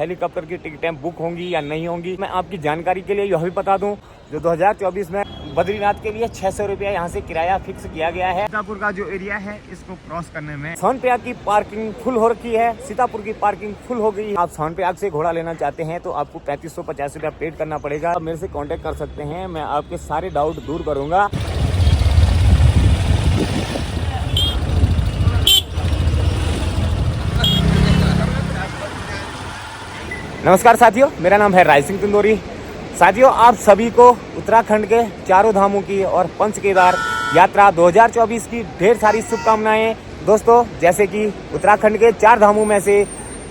Helicopter की टिकटें book होंगी या नहीं होंगी। मैं आपकी जानकारी के लिए यह भी बता दूं, जो 2024 में बद्रीनाथ के लिए 600 रुपया यहाँ से किराया फिक्स किया गया है। सीतापुर का जो एरिया है इसको क्रॉस करने में सोनप्रयाग की पार्किंग फुल हो रखी है, सीतापुर की पार्किंग फुल हो गई है। आप सोनप्रयाग से घोड़ा लेना चाहते हैं तो आपको 3550 रुपया पेड करना पड़ेगा। आप मेरे से कांटेक्ट कर सकते हैं, मैं आपके सारे डाउट दूर करूंगा। नमस्कार साथियों, मेरा नाम है राय सिंह तंदूरी। साथियों, आप सभी को उत्तराखंड के चारों धामों की और पंच केदार यात्रा 2024 की ढेर सारी शुभकामनाएं। दोस्तों, जैसे कि उत्तराखंड के 4 धामों में से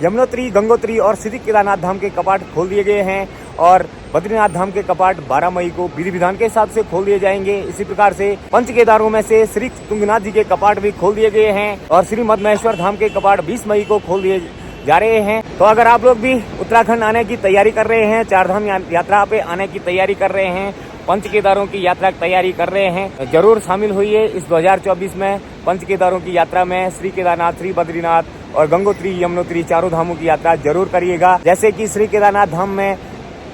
यमुनोत्री, गंगोत्री और सिद्धि केदारनाथ धाम के कपाट खोल दिए गए हैं और बद्रीनाथ धाम के कपाट 12 मई को विधि विधान के हिसाब से खोल दिए जाएंगे। इसी प्रकार से पंच केदारों में से श्री तुंगनाथ जी के कपाट भी खोल दिए गए हैं और श्री मद्महेश्वर धाम के कपाट 20 मई को खोल दिए जा रहे हैं। तो अगर आप लोग भी उत्तराखंड आने की तैयारी कर रहे हैं, 4 धाम यात्रा पे आने की तैयारी कर रहे हैं, पंच केदारों की यात्रा की तैयारी कर रहे हैं, जरूर शामिल होइए इस 2024 में पंच केदारों की यात्रा में। श्री केदारनाथ, श्री बद्रीनाथ और गंगोत्री, यमुनोत्री चारों धामों की यात्रा जरूर करिएगा। जैसे कि श्री केदारनाथ धाम में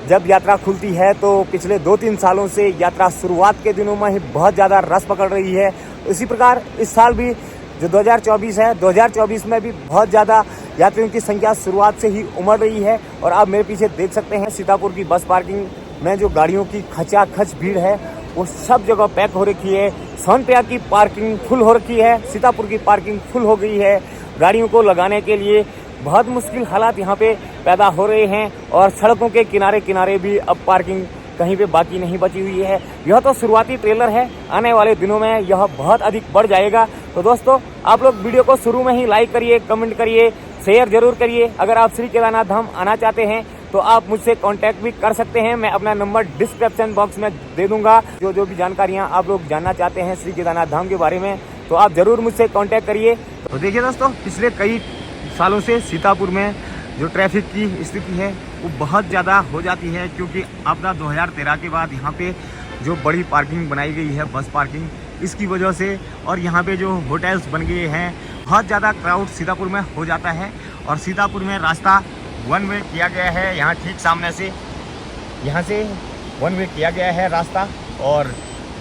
जब यात्रा खुलती है तो पिछले 2-3 सालों से यात्रा शुरुआत के दिनों में ही बहुत ज्यादा रस पकड़ रही है। इसी प्रकार इस साल भी जो 2024 है, 2024 में भी बहुत ज्यादा यात्रियों की संख्या शुरुआत से ही उमड़ रही है। और आप मेरे पीछे देख सकते हैं, सीतापुर की बस पार्किंग में जो गाड़ियों की खचाखच भीड़ है वो सब जगह पैक हो रखी है। सोनप्रयाग की पार्किंग फुल हो रखी है, सीतापुर की पार्किंग फुल हो गई है। गाड़ियों को लगाने के लिए बहुत मुश्किल हालात यहाँ पे पैदा हो रहे हैं और सड़कों के किनारे किनारे भी अब पार्किंग कहीं पे बाकी नहीं बची हुई है। यह तो शुरुआती ट्रेलर है, आने वाले दिनों में यह बहुत अधिक बढ़ जाएगा। तो दोस्तों, आप लोग वीडियो को शुरू में ही लाइक करिए, कमेंट करिए, शेयर जरूर करिए। अगर आप श्री केदारनाथ धाम आना चाहते हैं तो आप मुझसे कांटेक्ट भी कर सकते हैं। मैं अपना नंबर डिस्क्रिप्शन बॉक्स में दे दूंगा। जो भी जानकारियां आप लोग जानना चाहते हैं श्री केदारनाथ धाम के बारे में तो आप जरूर मुझसे कांटेक्ट करिए। तो देखिए दोस्तों, पिछले कई सालों से सीतापुर में जो ट्रैफिक की स्थिति है वो बहुत ज़्यादा हो जाती है, क्योंकि आपदा 2013 के बाद यहाँ पे जो बड़ी पार्किंग बनाई गई है, बस पार्किंग, इसकी वजह से और यहाँ पे जो होटल्स बन गए हैं, बहुत ज़्यादा क्राउड सीतापुर में हो जाता है। और सीतापुर में रास्ता 1 वे किया गया है, यहाँ ठीक सामने से यहाँ से 1 वे किया गया है रास्ता और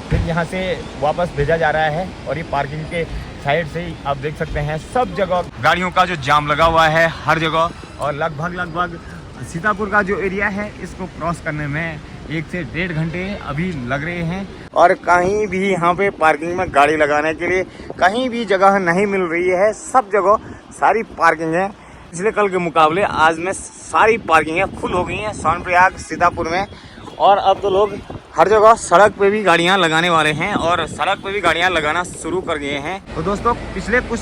फिर यहाँ से वापस भेजा जा रहा है। और ये पार्किंग के साइड से ही आप देख सकते हैं सब जगह गाड़ियों का जो जाम लगा हुआ है हर जगह। और लगभग सीतापुर का जो एरिया है इसको क्रॉस करने में 1 से 1.5 घंटे अभी लग रहे हैं। और कहीं भी यहाँ पे पार्किंग में गाड़ी लगाने के लिए कहीं भी जगह नहीं मिल रही है। सब जगह सारी पार्किंग है। पिछले कल के मुकाबले आज में सारी पार्किंगें फुल हो गई हैं सोनप्रयाग, सीतापुर में। और अब तो लोग हर जगह सड़क पे भी गाड़ियां लगाने वाले हैं और सड़क पे भी गाड़ियां लगाना शुरू कर गए हैं। तो दोस्तों, पिछले कुछ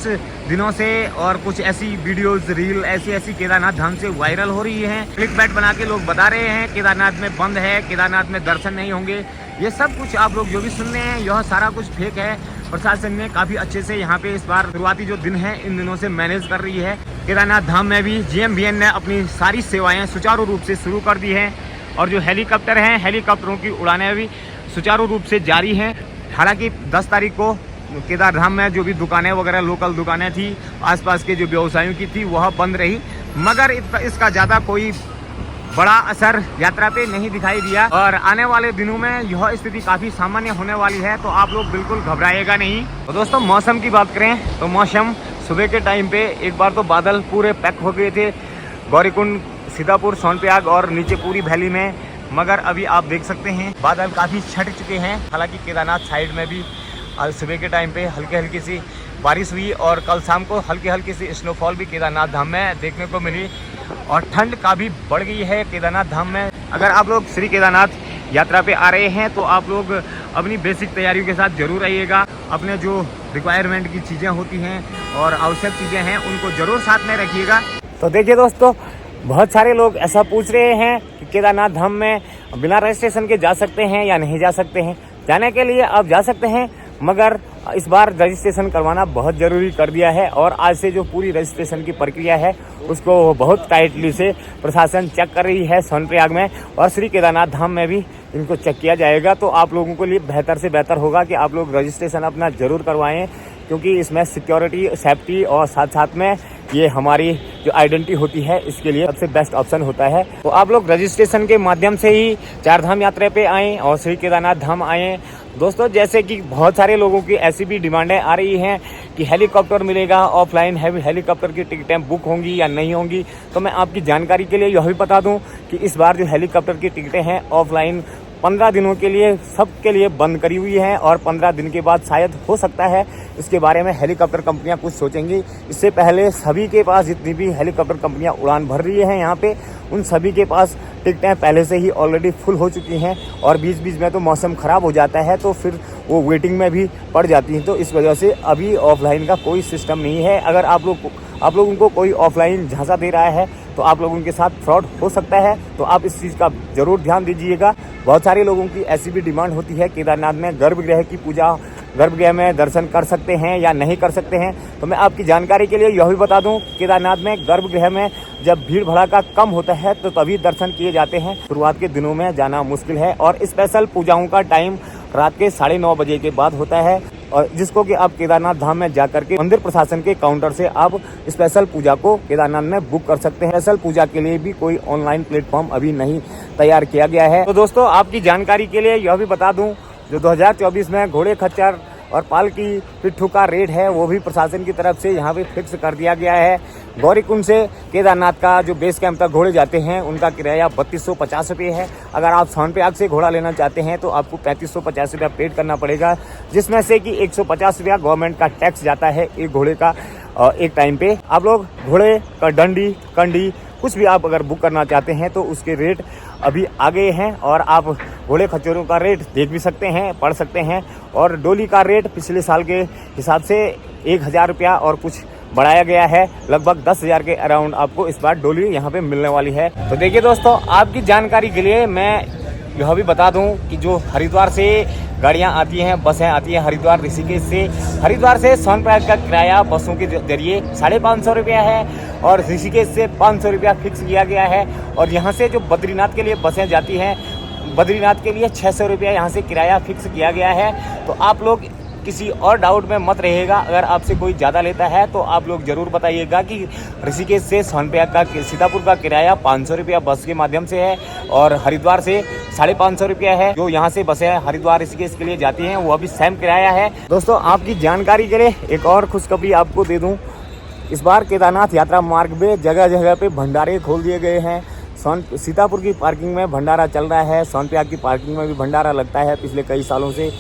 दिनों से और कुछ ऐसी वीडियोस, रील ऐसी केदारनाथ धाम से वायरल हो रही हैं। क्लिकबैट बना के लोग बता रहे हैं केदारनाथ में बंद है, केदारनाथ में दर्शन नहीं होंगे। ये सब कुछ आप लोग जो भी सुन रहे हैं यह सारा कुछ फेक है। प्रशासन ने काफी अच्छे से यहाँ पे इस बार शुरुआती जो दिन है इन दिनों से मैनेज कर रही है। केदारनाथ धाम में भी GMVN ने अपनी सारी सेवाएं सुचारू रूप से शुरू कर दी हैं और जो हेलीकॉप्टर हैं, हेलीकॉप्टरों की उड़ानें भी सुचारू रूप से जारी हैं। हालांकि 10 तारीख को केदार धाम में जो भी दुकानें वगैरह लोकल दुकानें थी, आसपास के जो व्यवसायों की थी, वह बंद रही, मगर इसका ज़्यादा कोई बड़ा असर यात्रा पे नहीं दिखाई दिया। और आने वाले दिनों में यह स्थिति काफ़ी सामान्य होने वाली है, तो आप लोग बिल्कुल घबराइएगा नहीं। तो दोस्तों, मौसम की बात करें तो मौसम सुबह के टाइम पे एक बार तो बादल पूरे पैक हो गए थे गौरीकुंड, सीतापुर, सोनप्रयाग और नीचे पूरी वैली में, मगर अभी आप देख सकते हैं बादल काफ़ी छट चुके हैं। हालांकि केदारनाथ साइड में भी आज सुबह के टाइम पे हल्की सी बारिश हुई और कल शाम को हल्की सी स्नोफॉल भी केदारनाथ धाम में देखने को मिली और ठंड काफ़ी बढ़ गई है केदारनाथ धाम में। अगर आप लोग श्री केदारनाथ यात्रा पे आ रहे हैं तो आप लोग अपनी बेसिक तैयारियों के साथ जरूर आइएगा। अपने जो रिक्वायरमेंट की चीज़ें होती हैं और आवश्यक चीज़ें हैं उनको जरूर साथ में रखिएगा। तो देखिए दोस्तों, बहुत सारे लोग ऐसा पूछ रहे हैं कि केदारनाथ धाम में बिना रजिस्ट्रेशन के जा सकते हैं या नहीं जा सकते हैं। जाने के लिए आप जा सकते हैं, मगर इस बार रजिस्ट्रेशन करवाना बहुत ज़रूरी कर दिया है और आज से जो पूरी रजिस्ट्रेशन की प्रक्रिया है उसको बहुत टाइटली से प्रशासन चेक कर रही है सोनप्रयाग में और श्री केदारनाथ धाम में भी इनको चेक किया जाएगा। तो आप लोगों के लिए बेहतर से बेहतर होगा कि आप लोग रजिस्ट्रेशन अपना ज़रूर करवाएं, क्योंकि इसमें सिक्योरिटी, सेफ्टी और साथ साथ में ये हमारी जो आइडेंटिटी होती है इसके लिए सबसे बेस्ट ऑप्शन होता है। तो आप लोग रजिस्ट्रेशन के माध्यम से ही चार धाम यात्रा पे आएँ और श्री केदारनाथ धाम आएँ। दोस्तों जैसे कि बहुत सारे लोगों की ऐसी भी डिमांडें आ रही हैं कि हेलीकॉप्टर मिलेगा, ऑफलाइन हेलीकॉप्टर की टिकटें बुक होंगी या नहीं होंगी। तो मैं आपकी जानकारी के लिए यह भी बता दूं कि इस बार जो हेलीकॉप्टर की टिकटें हैं ऑफलाइन 15 दिनों के लिए सबके लिए बंद करी हुई है और 15 दिन के बाद शायद हो सकता है इसके बारे में हेलीकॉप्टर कंपनियां कुछ सोचेंगी। इससे पहले सभी के पास जितनी भी हेलीकॉप्टर कंपनियां उड़ान भर रही हैं यहाँ पे, उन सभी के पास टिकटें पहले से ही ऑलरेडी फुल हो चुकी हैं और बीच बीच में तो मौसम ख़राब हो जाता है तो फिर वो वेटिंग में भी पड़ जाती हैं। तो इस वजह से अभी ऑफलाइन का कोई सिस्टम नहीं है। अगर आप लोगों को कोई ऑफलाइन झांसा दे रहा है तो आप लोगों के साथ फ्रॉड हो सकता है, तो आप इस चीज़ का ज़रूर ध्यान दीजिएगा। बहुत सारे लोगों की ऐसी भी डिमांड होती है केदारनाथ में गर्भगृह की पूजा, गर्भगृह में दर्शन कर सकते हैं या नहीं कर सकते हैं। तो मैं आपकी जानकारी के लिए यह भी बता दूं, केदारनाथ में गर्भगृह में जब भीड़ भड़ाका कम होता है तो तभी दर्शन किए जाते हैं। शुरुआत के दिनों में जाना मुश्किल है और स्पेशल पूजाओं का टाइम रात के 9:30 बजे के बाद होता है और जिसको कि आप केदारनाथ धाम में जाकर के मंदिर प्रशासन के काउंटर से आप स्पेशल पूजा को केदारनाथ में बुक कर सकते हैं। स्पेशल पूजा के लिए भी कोई ऑनलाइन प्लेटफॉर्म अभी नहीं तैयार किया गया है। तो दोस्तों आपकी जानकारी के लिए यह भी बता दूं, जो 2024 में घोड़े खच्चर और पालकी पिट्ठू का रेट है वो भी प्रशासन की तरफ से यहाँ पे फिक्स कर दिया गया है। गौरीकुंड से केदारनाथ का जो बेस कैंप तक घोड़े जाते हैं उनका किराया 3250 रुपये है। अगर आप सोनप्रयाग से घोड़ा लेना चाहते हैं तो आपको 3550 रुपया पेड करना पड़ेगा, जिसमें से कि 150 रुपया गवर्नमेंट का टैक्स जाता है एक घोड़े का एक टाइम पे। आप लोग घोड़े का डंडी कंडी कुछ भी आप अगर बुक करना चाहते हैं तो उसके रेट अभी आ गए हैं और आप घोड़े खच्चरों का रेट देख भी सकते हैं, पढ़ सकते हैं। और डोली का रेट पिछले साल के हिसाब से 1000 रुपया और कुछ बढ़ाया गया है। लगभग 10,000 के अराउंड आपको इस बार डोली यहाँ पे मिलने वाली है। तो देखिए दोस्तों आपकी जानकारी के लिए मैं यह भी बता दूं कि जो हरिद्वार से गाड़ियां आती हैं, बसें आती हैं हरिद्वार ऋषिकेश से, हरिद्वार से सोनप्रयाग का किराया बसों के जरिए 550 रुपया है और ऋषिकेश से 500 रुपया फिक्स किया गया है। और यहाँ से जो बद्रीनाथ के लिए बसें जाती हैं, बद्रीनाथ के लिए 600 रुपया यहाँ से किराया फिक्स किया गया है। तो आप लोग किसी और डाउट में मत रहिएगा। अगर आपसे कोई ज़्यादा लेता है तो आप लोग ज़रूर बताइएगा कि ऋषिकेश से सोनप्रयाग का सीतापुर का किराया 500 रुपया बस के माध्यम से है और हरिद्वार से 550 रुपया है। जो यहाँ से बसें हरिद्वार ऋषिकेश के लिए जाती हैं वो अभी सेम किराया है। दोस्तों आपकी जानकारी के लिए एक और खुशखबरी आपको दे दूँ, इस बार केदारनाथ यात्रा मार्ग में जगह जगह पे भंडारे खोल दिए गए हैं। सीतापुर की पार्किंग में भंडारा चल रहा है, सोनप्रयाग की पार्किंग में भी भंडारा लगता है पिछले कई सालों से,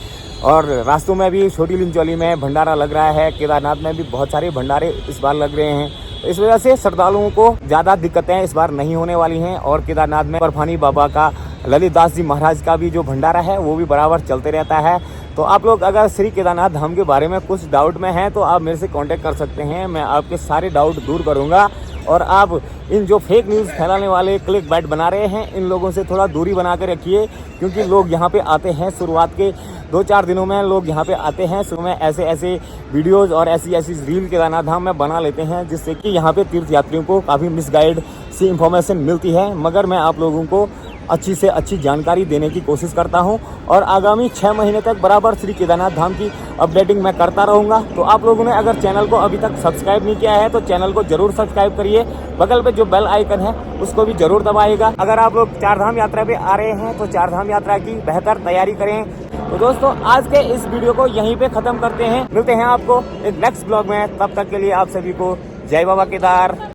और रास्तों में भी छोटी लिंचौली में भंडारा लग रहा है। केदारनाथ में भी बहुत सारे भंडारे इस बार लग रहे हैं। तो इस वजह से श्रद्धालुओं को ज़्यादा दिक्कतें इस बार नहीं होने वाली हैं। और केदारनाथ में बर्फानी बाबा का, ललित दास जी महाराज का भी जो भंडारा है वो भी बराबर चलते रहता है। तो आप लोग अगर श्री केदारनाथ धाम के बारे में कुछ डाउट में हैं तो आप मेरे से कांटेक्ट कर सकते हैं, मैं आपके सारे डाउट दूर करूंगा। और आप इन जो फेक न्यूज़ फैलाने वाले क्लिक बाइट बना रहे हैं इन लोगों से थोड़ा दूरी बना के रखिए, क्योंकि लोग यहाँ पे आते हैं शुरुआत के 2-4 दिनों में लोग यहाँ पे आते हैं, शुरू में ऐसे वीडियोस और ऐसी रील केदारनाथ धाम में बना लेते हैं, जिससे कि यहाँ पे तीर्थ यात्रियों को काफ़ी मिसगाइड सी इन्फॉर्मेशन मिलती है। मगर मैं आप लोगों को अच्छी से अच्छी जानकारी देने की कोशिश करता हूं और आगामी 6 महीने तक बराबर श्री केदारनाथ धाम की अपडेटिंग मैं करता रहूंगा। तो आप लोगों ने अगर चैनल को अभी तक सब्सक्राइब नहीं किया है तो चैनल को जरूर सब्सक्राइब करिए, बगल पे जो बेल आइकन है उसको भी जरूर दबाइएगा। अगर आप लोग चारधाम यात्रा पे आ रहे हैं तो चारधाम यात्रा की बेहतर तैयारी करें। तो दोस्तों आज के इस वीडियो को यहीं पे खत्म करते हैं, मिलते हैं आपको एक नेक्स्ट ब्लॉग में। तब तक के लिए आप सभी को जय बाबा केदार।